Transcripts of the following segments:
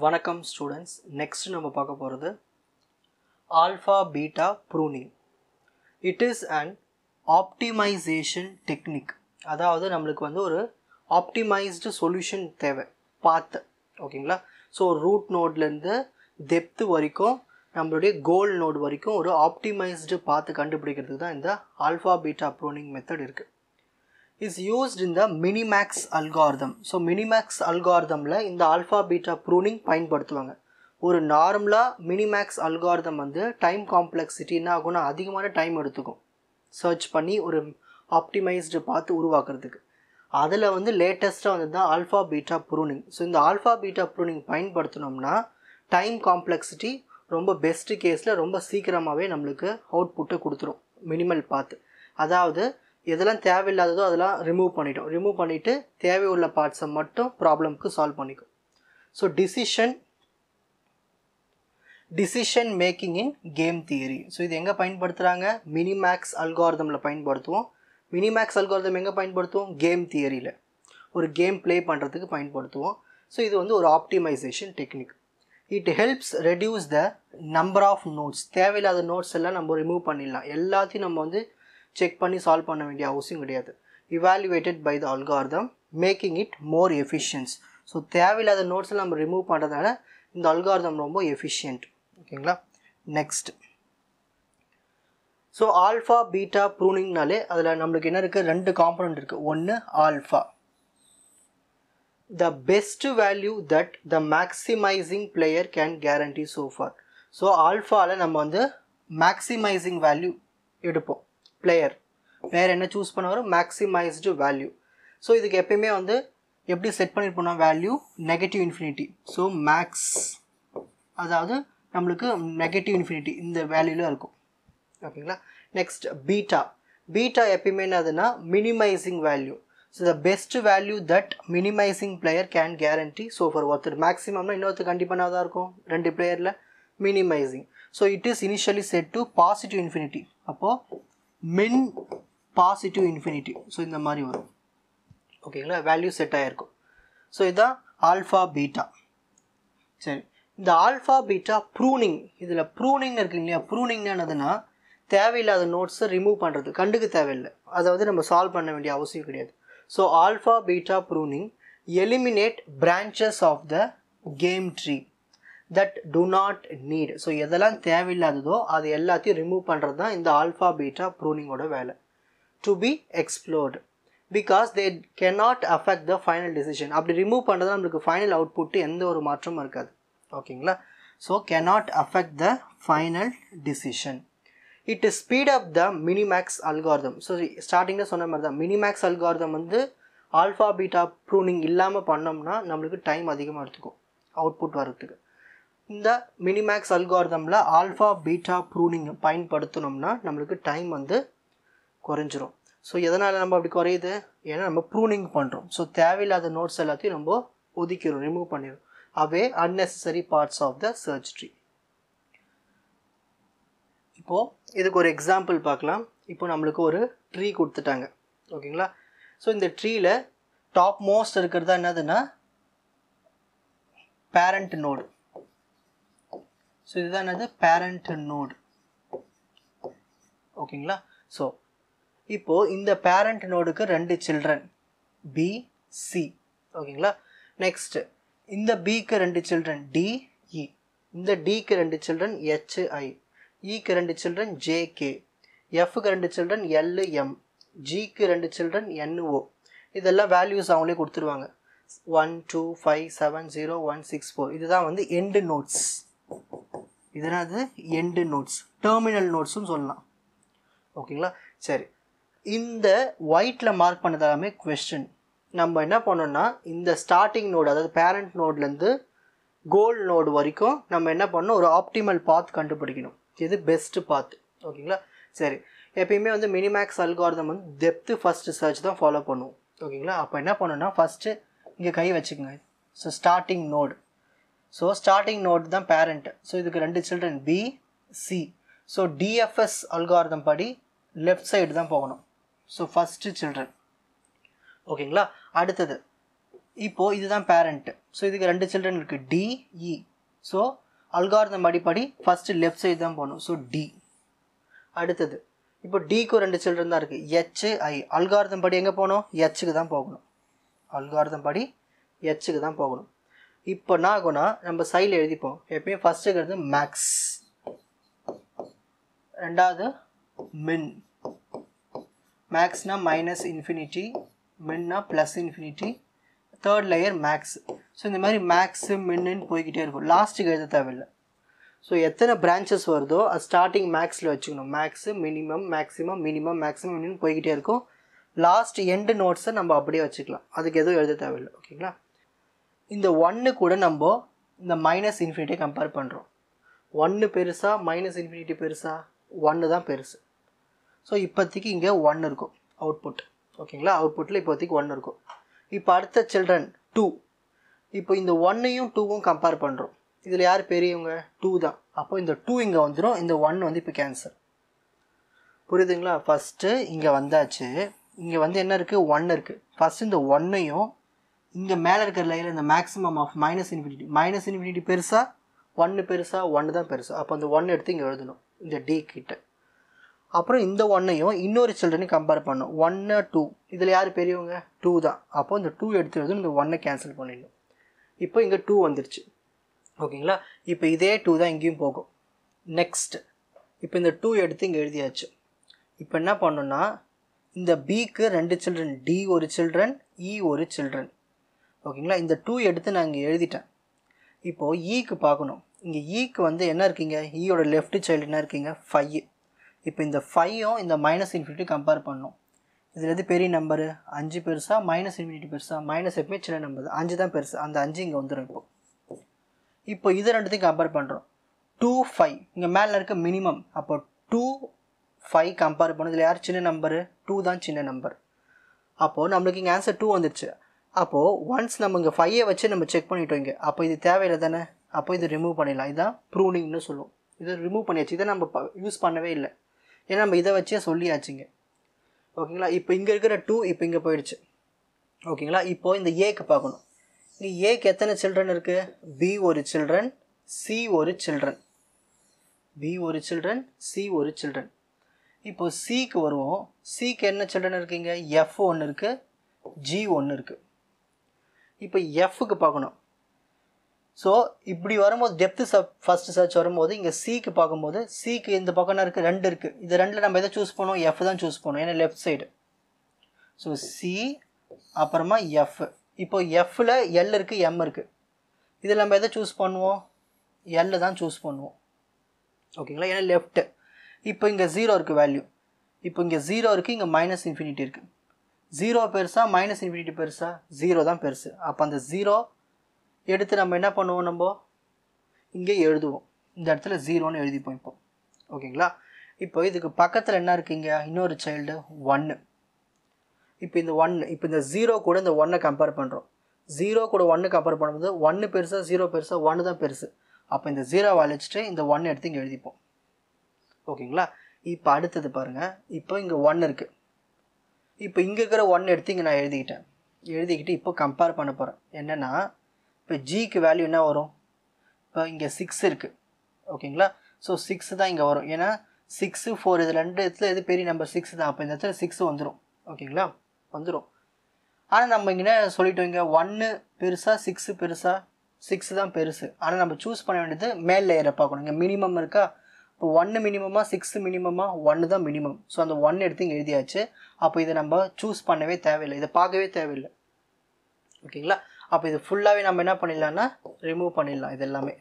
வணக்கம் students. Next நம்ம பார்க்க போகிறது alpha beta pruning. It is an optimization technique. அதாவது நம்மளுக்கு ஒரு ஆப்டிமைஸ்டு சொல்யூஷன் தேவை, பாத்து. ஓகேங்களா? ஸோ ரூட் நோட்லேருந்து டெப்த்து வரைக்கும் நம்மளுடைய கோல் நோட் வரைக்கும் ஒரு ஆப்டிமைஸ்டு பாத்து கண்டுபிடிக்கிறதுக்கு தான் இந்த ஆல்ஃபா பீட்டா ப்ரூனிங் மெத்தட் இருக்குது. is used in the minimax algorithm. So minimax algorithmல இந்த alpha beta pruning பயன்படுத்துவாங்க. ஒரு நார்மலா minimax algorithm டைம் காம்ப்ளெக்சிட்டி என்ன ஆகும்னா அதிகமான டைம் எடுத்துக்கும் சர்ச் பண்ணி ஒரு ஆப்டிமைஸ்டு பார்த்து உருவாக்குறதுக்கு. அதில் லேட்டஸ்ட்டாக தான் ஆல்ஃபா பீட்டா ப்ரூனிங். ஸோ இந்த ஆல்ஃபா பீட்டா ப்ரூனிங் பயன்படுத்தினோம்னா டைம் காம்ப்ளெக்சிட்டி ரொம்ப பெஸ்ட்டு கேஸில் ரொம்ப சீக்கிரமாகவே நம்மளுக்கு அவுட்புட்டை கொடுத்துரும். மினிமல் பார்த்து, அதாவது எதெல்லாம் தேவையில்லாததோ அதெல்லாம் ரிமூவ் பண்ணிவிட்டு தேவையுள்ள பார்ட்ஸை மட்டும் ப்ராப்ளம்க்கு சால்வ் பண்ணிக்கும். ஸோ டிசிஷன் மேக்கிங் இன் கேம் தியரி. ஸோ இது எங்கே பயன்படுத்துகிறாங்க? மினிமேக்ஸ் அல்காரிதமில் பயன்படுத்துவோம். மினிமேக்ஸ் அல்காரிதம் எங்கே பயன்படுத்துவோம்? கேம் தியரியில் ஒரு கேம் ப்ளே பண்ணுறதுக்கு பயன்படுத்துவோம். ஸோ இது ஒரு optimization technique. It helps reduce the number of nodes. தேவையில்லாத நோட்ஸ் எல்லாம் நம்ம ரிமூவ் பண்ணிடலாம். எல்லாத்தையும் நம்ம செக் பண்ணி சால்வ் பண்ண வேண்டிய அவசியம் கிடையாது. Evaluated by the algorithm making it more efficiency. So தேவையில்லாத நோட்ஸில் நம்ம ரிமூவ் பண்ணுறதுனால இந்த அல்காரிதம் ரொம்ப எஃபிஷியன்ட். ஓகேங்களா? நெக்ஸ்ட், ஸோ ஆல்ஃபா பீட்டா ப்ரூனிங்னாலே அதில் நம்மளுக்கு என்ன இருக்குது? ரெண்டு காம்பனண்ட் இருக்குது. ஒன்று alpha, the best value that the maximising player can guarantee so far. So ஆல்ஃபாவில் நம்ம மேக்ஸிமைசிங் வேல்யூ எடுப்போம். பிளேயர் என்ன சூஸ் பண்ணுவார்? Maximised value. ஸோ இதுக்கு எப்பயுமே எப்படி செட் பண்ணியிருப்போம்னா value negative infinity. So max, அதாவது நம்மளுக்கு நெகட்டிவ் இன்ஃபினிட்டி இந்த வேல்யூவில் இருக்கும். ஓகேங்களா? நெக்ஸ்ட் பீட்டா எப்பயுமே என்னதுன்னா minimising value. So the best value that minimising player can guarantee. So far ஒருத்தர் மேக்ஸிமம்னா இன்னொருத்தர் கண்டிப்பாக தான் இருக்கும். ரெண்டு பிளேயரில் minimising. So it is initially set to positive infinity. அப்போது மின் பாசிட்டிவ் இன்ஃபினிட்டி. ஸோ இந்த மாதிரி வரும். ஓகேங்களா? வேல்யூ செட் ஆகிருக்கும். ஸோ இதுதான் ஆல்ஃபா பீட்டா. சரி, இந்த ஆல்ஃபா பீட்டா ப்ரூனிங், இதில் ப்ரூனிங் இருக்கு இல்லையா? ப்ரூனிங் என்னதுன்னா தேவையில்லாத நோட்ஸை ரிமூவ் பண்ணுறது. கண்டுக்கு தேவையில்லை, அதை நம்ம சால்வ் பண்ண வேண்டிய அவசியம் கிடையாது. So alpha beta pruning eliminate branches of the game tree that do not need. So எதெல்லாம் தேவையில்லாததோ அது எல்லாத்தையும் ரிமூவ் பண்ணுறது தான் இந்த ஆல்ஃபா பீட்டா ப்ரூனிங்கோட வேலை. To be explored because they cannot affect the final decision. அப்படி ரிமூவ் பண்ணுறது நம்மளுக்கு ஃபைனல் அவுட்புட்டு எந்த ஒரு மாற்றமும் இருக்காது. ஓகேங்களா? So cannot affect the final decision. It speed up the minimax algorithm. So ஸ்டார்டிங்கில் சொன்ன மாதிரி தான் minimax algorithm alpha beta pruning இல்லாமல் பண்ணோம்னா நம்மளுக்கு டைம் அதிகமாக எடுத்துக்கும் அவுட்புட் வர்றதுக்கு. இந்த மினிமேக்ஸ் அல்காரிதமில் ஆல்ஃபா பீட்டா ப்ரூனிங் பயன்படுத்தணும்னா நம்மளுக்கு டைம் குறைஞ்சிரும். ஸோ எதனால் நம்ம அப்படி குறையுது? ஏன்னா நம்ம ப்ரூனிங் பண்ணுறோம். ஸோ தேவையில்லாத நோட்ஸ் எல்லாத்தையும் நம்ம ஒதுக்கிறோம், ரிமூவ் பண்ணிடும். Away unnecessary parts of the search tree. இப்போது இதுக்கு ஒரு எக்ஸாம்பிள் பார்க்கலாம். இப்போ நம்மளுக்கு ஒரு ட்ரீ கொடுத்துட்டாங்க. ஓகேங்களா? ஸோ இந்த ட்ரீயில் டாப் மோஸ்ட் இருக்கிறதா என்னதுன்னா பேரண்ட் நோடு. ஸோ இதுதான் என்னது? Parent node. ஓகேங்களா? ஸோ இப்போது இந்த பேரண்ட் நோடுக்கு ரெண்டு சில்ட்ரன் பி சி. ஓகேங்களா? நெக்ஸ்ட் இந்த பிக்கு ரெண்டு சில்ட்ரன் டி இ, இந்த டிக்கு ரெண்டு சில்ட்ரன் ஹெச் ஐ, இக்கு ரெண்டு சில்ட்ரன் ஜே கே, எஃப்க்கு ரெண்டு சில்ட்ரன் எல் எம், ஜிக்கு ரெண்டு சில்ட்ரன் என்ஓ. இதெல்லாம் வேல்யூஸ் அவங்களே கொடுத்துருவாங்க. 1 2 5 7 0 1 6 4. இதுதான் எண்டு நோட்ஸ். இதனாவது எண்டு நோட்ஸ், டெர்மினல் நோட்ஸும் சொல்லலாம். ஓகேங்களா? சரி, இந்த ஒயிட்டில் மார்க் பண்ணது எல்லாமே கொஸ்டின். நம்ம என்ன பண்ணோம்னா இந்த ஸ்டார்டிங் நோடு, அதாவது பேரண்ட் நோட்லேருந்து கோல் நோடு வரைக்கும் நம்ம என்ன பண்ணணும்? ஒரு ஆப்டிமல் பாத் கண்டுபிடிக்கணும். இது பெஸ்ட்டு பாத். ஓகேங்களா? சரி, எப்பயுமே minimax algorithm depth first search தான் ஃபாலோ பண்ணுவோம். ஓகேங்களா? அப்போ என்ன பண்ணணும்னா ஃபஸ்ட்டு இங்கே கை வச்சுக்கோங்க. So starting node. So starting node தான் பேரண்ட். ஸோ இதுக்கு ரெண்டு children B C. So DFS algorithm படி லெஃப்ட் சைடு தான் போகணும். So first children. ஓகேங்களா? அடுத்தது இப்போது இதுதான் பேரண்ட்டு. ஸோ இதுக்கு 2 சில்ட்ரன் இருக்குது டிஇ. ஸோ அல்காரிதம் அடிப்படி ஃபஸ்ட்டு லெஃப்ட் சைடு தான் போகணும். So D. அடுத்தது இப்போ டிக்கும் 2 சில்ட்ரன் தான் இருக்குது ஹெச்ஐ. அல்காரிதம் படி எங்கே போகணும்? ஹெச்சுக்கு தான் போகணும். அல்காரிதம் படி ஹெச்சுக்கு தான் போகணும். இப்போ என்ன ஆகும்னா நம்ம சைடில் எழுதிப்போம். எப்பயும் ஃபஸ்ட்டு இருக்கிறது மேக்ஸ், ரெண்டாவது மின். மேக்ஸ்னா மைனஸ் இன்ஃபினிட்டி, மின்னா plus infinity, third layer max. So இந்த மாதிரி மேக்ஸு மின்னு போய்கிட்டே இருக்கும். லாஸ்ட்டுக்கு எழுத தேவையில்லை. ஸோ எத்தனை பிரான்ச்சஸ் வருதோ அது ஸ்டார்டிங் மேக்ஸில் வச்சுக்கணும். Maths minimum maximum minimum maximum minimum போய்கிட்டே இருக்கும். லாஸ்ட் எண்டு நோட்ஸை நம்ம அப்படியே வச்சுக்கலாம். அதுக்கு எதுவும் எழுத தேவையில்லை. ஓகேங்களா? இந்த 1 கூட நம்ம இந்த மைனஸ் இன்ஃபினிட்டியை கம்பேர் பண்ணுறோம். 1 பெருசா மைனஸ் இன்ஃபினிட்டி பெருசா? 1 தான் பெருசு. ஸோ இப்போதைக்கு இங்கே 1 இருக்கும் அவுட்புட். ஓகேங்களா? அவுட்புட்டில் இப்போதைக்கு 1 இருக்கும். இப்போ அடுத்த சில்ட்ரன் 2. இப்போ இந்த 1ஐயும் 2வும் கம்பேர் பண்ணுறோம். இதில் யார் பெரியவங்க? 2 தான். அப்போ இந்த 2 இங்கே வந்துடும். இந்த 1 வந்து இப்போ கேன்சல். புரியுதுங்களா? ஃபஸ்ட்டு இங்கே வந்தாச்சு. இங்கே வந்து என்ன இருக்குது? 1 இருக்குது. ஃபஸ்ட்டு இந்த 1ஐயும் இங்கே மேலே இருக்கிற லைனில் இந்த மேக்ஸிமம் ஆஃப் மைனஸ் இன்ஃபினிட்டி பெருசா 1 பெருசா? 1 தான் பெருசா. அப்போ அந்த 1 எடுத்து இங்கே எழுதணும் இந்த டி கிட்ட. அப்புறம் இந்த 1ஐயும் இன்னொரு சில்ட்ரனையும் கம்பேர் பண்ணணும். 1 2. இதில் யார் பெரியவங்க? 2 தான். அப்போ இந்த 2 எடுத்து எழுதணும். இந்த 1ஐ கேன்சல் பண்ணிடணும். இப்போ இங்கே 2 வந்துருச்சு. ஓகேங்களா? இப்போ இதே 2 தான் இங்கேயும் போகும். நெக்ஸ்ட் இப்போ இந்த 2 எடுத்து இங்கே எழுதியாச்சு. இப்போ என்ன பண்ணணும்னா இந்த பிக்கு 2 சில்ட்ரன், டி ஒரு சில்ட்ரன், இ ஒரு சில்ட்ரன். ஓகேங்களா? இந்த 2 எடுத்து நான் இங்கே எழுதிட்டேன். இப்போது ஈக்கு பார்க்கணும். இங்கே ஈக்கு வந்து என்ன இருக்கீங்க? ஈயோட லெஃப்ட் சைல்டு என்ன இருக்கீங்க? 5. இப்போ இந்த 5ம் இந்த மைனஸ் இன்ஃபினிட்டி கம்பேர் பண்ணணும். இதில் எது பெரிய நம்பரு? 5 பெருசா மைனஸ் இன்ஃபினிட்டி பெருசா? மைனஸ் எப்பவுமே சின்ன நம்பர், 5 தான் பெருசு. அந்த 5 இங்கே வந்துடும். இப்போ இது ரெண்டுத்தையும் கம்பேர் பண்ணுறோம். 2 5 இங்கே மேலே இருக்க மினிமம். அப்போ 2 5 கம்பேர் பண்ண இதில் யார் சின்ன நம்பரு? 2 தான் சின்ன நம்பர். அப்போது நம்மளுக்கு இங்கே ஆன்சர் 2 வந்துடுச்சு. அப்போது ஒன்ஸ் நம்ம இங்கே 5ஐ வச்சு நம்ம செக் பண்ணிட்டோம் இங்கே. அப்போ இது தேவையில்லை தானே? அப்போ இது ரிமூவ் பண்ணிடலாம். இதுதான் ப்ரூனிங்னு சொல்லுவோம். இதை ரிமூவ் பண்ணியாச்சு. இதை நம்ம யூஸ் பண்ணவே இல்லை. ஏன்னா நம்ம இதை வச்சே சொல்லியாச்சுங்க. ஓகேங்களா? இப்போ இங்கே இருக்கிற 2 இப்போ இங்கே போயிடுச்சு. ஓகேங்களா? இப்போது இந்த ஏக்கு பார்க்கணும். இங்கே ஏக்கு எத்தனை சில்ட்ரன் இருக்குது? பி ஒரு சில்ட்ரன், சி ஒரு சில்ட்ரன். பி ஒரு சில்ட்ரன், சி ஒரு சில்ட்ரன். இப்போ சிக்கு வருவோம். சிக்கு என்ன சில்ட்ரன் இருக்குங்க? எஃப் ஒன்று இருக்குது, ஜி ஒன்று இருக்குது. இப்போ எஃப்க்கு பார்க்கணும். ஸோ இப்படி வரும்போது டெப்த்து ஃபஸ்ட்டு சர்ச் வரும்போது இங்கே சிக்கு பார்க்கும்போது சிக்கு இந்த பக்கம் என்ன இருக்குது? 2 இருக்குது. இது 2ல் நம்ம எதை சூஸ் பண்ணுவோம்? எஃப் தான் சூஸ் பண்ணுவோம். ஏன்னா லெஃப்ட் சைடு. ஸோ சி அப்புறமா எஃப். இப்போ எஃப்பில் எல் இருக்குது, எம் இருக்குது. இதில் நம்ம எதை சூஸ் பண்ணுவோம்? எல் தான் சூஸ் பண்ணுவோம். ஓகேங்களா? ஏன்னா லெஃப்ட்டு. இப்போ இங்கே 0 இருக்குது வேல்யூ. இப்போ இங்கே 0 இருக்குது, இங்கே மைனஸ் இன்ஃபினிட்டி இருக்குது. 0 பெருசா மைனஸ் இன்ஃபினிட்டி பெருசா? 0 தான் பெருசு. அப்போ அந்த 0 எடுத்து நம்ம என்ன பண்ணுவோம்? நம்ம இங்கே எழுதுவோம். இந்த இடத்துல 0ன்னு எழுதிப்போம் இப்போ. ஓகேங்களா? இப்போ இதுக்கு பக்கத்தில் என்ன இருக்குங்க? இன்னொரு சைல்டு 1. இப்போ இந்த 1 இப்போ இந்த 0 கூட இந்த 1ஐ கம்பேர் பண்ணுறோம். 0 கூட 1 கம்பேர் பண்ணும்போது 1 பெருசா 0 பெருசா? 1 தான் பெருசு. அப்போ இந்த 0 அழிச்சிட்டு இந்த 1 எடுத்து இங்கே எழுதிப்போம். ஓகேங்களா? இப்போ அடுத்தது பாருங்கள். இப்போ இங்கே 1 இருக்குது. இப்போ இங்கே இருக்கிற 1 எடுத்து இங்கே நான் எழுதிக்கிட்டு இப்போ கம்பேர் பண்ண போகிறேன். என்னென்னா இப்போ ஜிக்கு வேல்யூ என்ன வரும்? இப்போ இங்கே 6 இருக்குது. ஓகேங்களா? ஸோ 6 தான் இங்கே வரும். ஏன்னா 6 4 இது 2 இடத்துல எது பெரிய நம்பர்? 6 தான். அப்போ இந்த இடத்துல 6 வந்துடும். ஓகேங்களா? வந்துடும். ஆனால் நம்ம இங்கே சொல்லிட்டோம், இங்கே 1 பெருசா 6 பெருசா? 6 தான் பெருசு. ஆனால் நம்ம சூஸ் பண்ண வேண்டியது மேல் லேயரை பார்க்கணும். இங்கே மினிமம் இருக்கா? இப்போ 1 மினிமமா 6 மினிமமா? 1 தான் மினிமம். ஸோ அந்த 1 எடுத்து இங்கே எழுதியாச்சு. அப்போ இதை நம்ம சூஸ் பண்ணவே தேவையில்லை, இதை பார்க்கவே தேவையில்லை. ஓகேங்களா? அப்போ இது ஃபுல்லாகவே நம்ம என்ன பண்ணிடலாம்னா ரிமூவ் பண்ணிடலாம் இது எல்லாமே.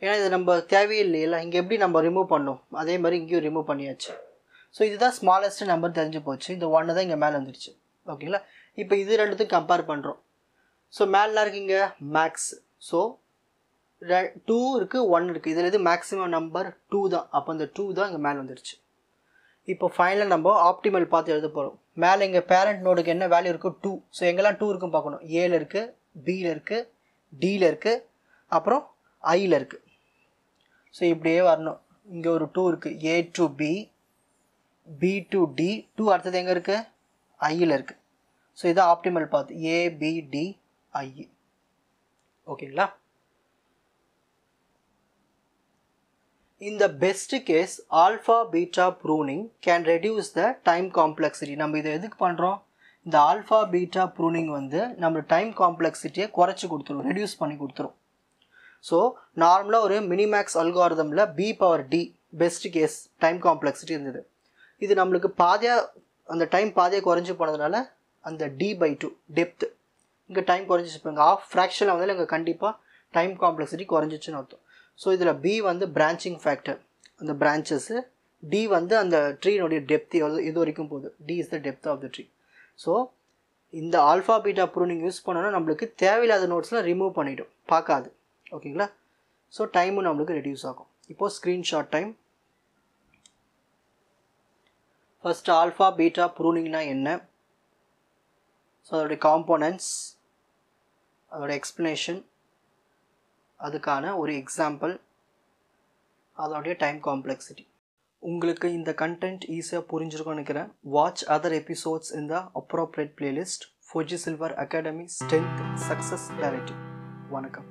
ஏன்னா இது நம்ம தேவையில்லையில்ல. இங்கே எப்படி நம்ம ரிமூவ் பண்ணோம் அதே மாதிரி இங்கேயும் ரிமூவ் பண்ணியாச்சு. ஸோ இதுதான் ஸ்மாலஸ்ட் நம்பர் தெரிஞ்சு போச்சு. இந்த 1 தான் இங்கே மேலே வந்துடுச்சு. ஓகேங்களா? இப்போ இது ரெண்டுத்தையும் கம்பேர் பண்ணுறோம். ஸோ மேலாம் இருக்குங்க மேக்ஸ். ஸோ 2 இருக்குது, 1 இருக்குது. இதில் எது மேக்ஸிமம் நம்பர்? 2 தான். அப்போ அந்த 2 தான் இங்கே மேலே வந்துடுச்சு. இப்போ ஃபைனலாக நம்ம ஆப்டிமல் பார்த்து எழுத போகிறோம். மேலே இங்கே பேரண்ட் நோடுக்கு என்ன வேல்யூ இருக்குது? 2. ஸோ எங்கெல்லாம் 2 இருக்குன்னு பார்க்கணும். ஏல இருக்குது, பியில் இருக்குது, டியில் இருக்குது, அப்புறம் ஐயில் இருக்குது. ஸோ இப்படியே வரணும். இங்கே ஒரு 2 இருக்குது. A to B, B to D. 2 அடுத்தது எங்கே இருக்குது? ஐயில் இருக்குது. ஸோ இது ஆப்டிமல் பாத் ABDIE. ஓகேங்களா? In the best case, alpha beta pruning can reduce the time complexity. நம்ம இதை எதுக்கு பண்ணுறோம்? இந்த ஆல்ஃபா பீட்டா ப்ரூனிங் வந்து நம்ம டைம் காம்ப்ளெக்சிட்டியை குறைச்சி கொடுத்துரும், ரெடியூஸ் பண்ணி கொடுத்துரும். ஸோ நார்மலாக ஒரு மினிமேக்ஸ் அல்காரிதமில் B/D best case time complexity இருந்தது. இது நம்மளுக்கு பாதியாக அந்த டைம் பாதியாக குறைஞ்சி போனதுனால அந்த D/2 டெப்த்து இங்கே டைம் குறைஞ்சிச்சு. இப்போ இங்கே ஆஃப் ஃப்ராக்ஷனில் வந்து இங்கே கண்டிப்பாக டைம் காம்ப்ளெக்சிட்டி குறைஞ்சிச்சுன்னு அர்த்தம். ஸோ இதில் B வந்து பிரான்ச்சிங் ஃபேக்டர், அந்த பிரான்ச்சஸ்ஸு. D வந்து அந்த ட்ரீனுடைய டெப்த் இது வரைக்கும் போகுது. D is the depth of the tree. So இந்த ஆல்ஃபா பீட்டா ப்ரூனிங் யூஸ் பண்ணோன்னா நம்மளுக்கு தேவையில்லாத நோட்ஸ்லாம் ரிமூவ் பண்ணிவிடும், பார்க்காது. ஓகேங்களா? ஸோ டைமும் நம்மளுக்கு ரெடியூஸ் ஆகும். இப்போது screenshot time. First alpha beta ப்ரூனிங்னா என்ன, ஸோ அதோடைய காம்போனன்ட்ஸ், அதோடைய எக்ஸ்ப்ளனேஷன், அதுக்கான ஒரு எக்ஸாம்பிள், அதோடைய டைம் காம்ப்ளெக்சிட்டி. உங்களுக்கு இந்த கண்டென்ட் ஈஸியாக புரிஞ்சிருக்கும்னு நினைக்கிறேன். வாட்ச் அதர் எபிசோட்ஸ் இன் த appropriate playlist. Fuji silver academy, strength, success, clarity. வணக்கம்.